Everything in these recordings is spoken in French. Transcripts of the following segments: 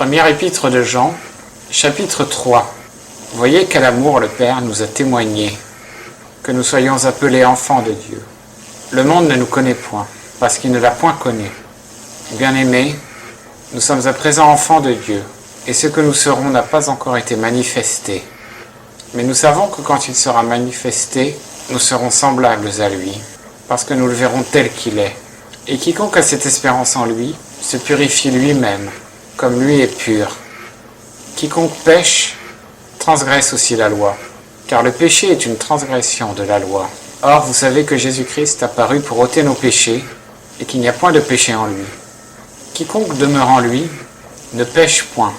Première épître de Jean, chapitre 3. Voyez quel amour le Père nous a témoigné, que nous soyons appelés enfants de Dieu. Le monde ne nous connaît point, parce qu'il ne l'a point connu. Bien-aimés, nous sommes à présent enfants de Dieu, et ce que nous serons n'a pas encore été manifesté. Mais nous savons que quand il sera manifesté, nous serons semblables à lui, parce que nous le verrons tel qu'il est. Et quiconque a cette espérance en lui, se purifie lui-même, comme lui est pur. Quiconque pêche, transgresse aussi la loi, car le péché est une transgression de la loi. Or, vous savez que Jésus-Christ a paru pour ôter nos péchés, et qu'il n'y a point de péché en lui. Quiconque demeure en lui, ne pêche point.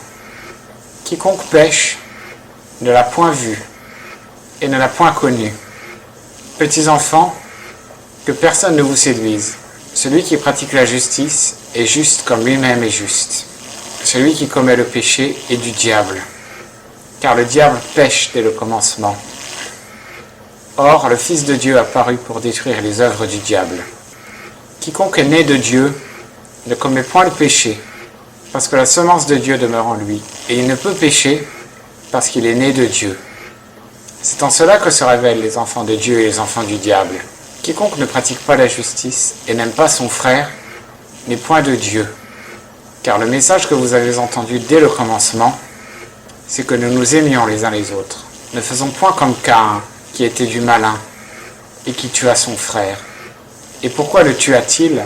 Quiconque pêche, ne l'a point vu, et ne l'a point connu. Petits enfants, que personne ne vous séduise. Celui qui pratique la justice est juste comme lui-même est juste. Celui qui commet le péché est du diable, car le diable pêche dès le commencement. Or, le Fils de Dieu a paru pour détruire les œuvres du diable. Quiconque est né de Dieu ne commet point le péché, parce que la semence de Dieu demeure en lui, et il ne peut pécher parce qu'il est né de Dieu. C'est en cela que se révèlent les enfants de Dieu et les enfants du diable. Quiconque ne pratique pas la justice et n'aime pas son frère n'est point de Dieu. Car le message que vous avez entendu dès le commencement, c'est que nous nous aimions les uns les autres. Ne faisons point comme Caïn, qui était du malin, et qui tua son frère. Et pourquoi le tua-t-il?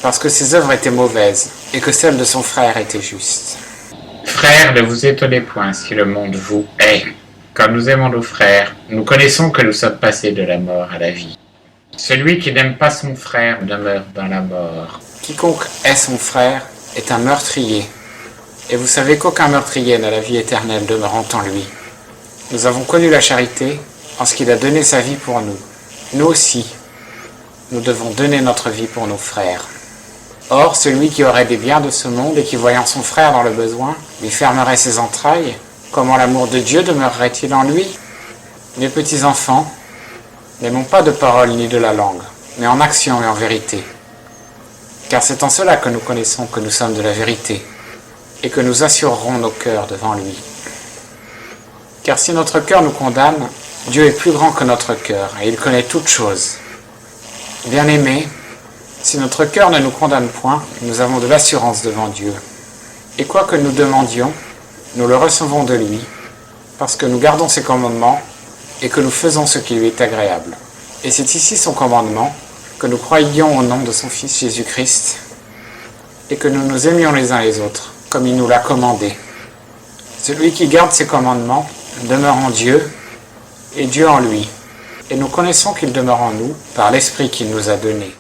Parce que ses œuvres étaient mauvaises, et que celles de son frère étaient justes. Frères, ne vous étonnez point si le monde vous hait. Quand nous aimons nos frères, nous connaissons que nous sommes passés de la mort à la vie. Celui qui n'aime pas son frère demeure dans la mort. Quiconque hait son frère est un meurtrier. Et vous savez qu'aucun meurtrier n'a la vie éternelle demeurant en lui. Nous avons connu la charité en ce qu'il a donné sa vie pour nous. Nous aussi, nous devons donner notre vie pour nos frères. Or, celui qui aurait des biens de ce monde et qui, voyant son frère dans le besoin, lui fermerait ses entrailles, comment l'amour de Dieu demeurerait-il en lui? Mes petits enfants, n'aimons pas de parole ni de la langue, mais en action et en vérité. Car c'est en cela que nous connaissons que nous sommes de la vérité, et que nous assurerons nos cœurs devant lui. Car si notre cœur nous condamne, Dieu est plus grand que notre cœur, et il connaît toutes choses. Bien-aimés, si notre cœur ne nous condamne point, nous avons de l'assurance devant Dieu. Et quoi que nous demandions, nous le recevons de lui, parce que nous gardons ses commandements, et que nous faisons ce qui lui est agréable. Et c'est ici son commandement, que nous croyions au nom de son Fils Jésus-Christ, et que nous nous aimions les uns les autres, comme il nous l'a commandé. Celui qui garde ses commandements demeure en Dieu, et Dieu en lui. Et nous connaissons qu'il demeure en nous par l'Esprit qu'il nous a donné.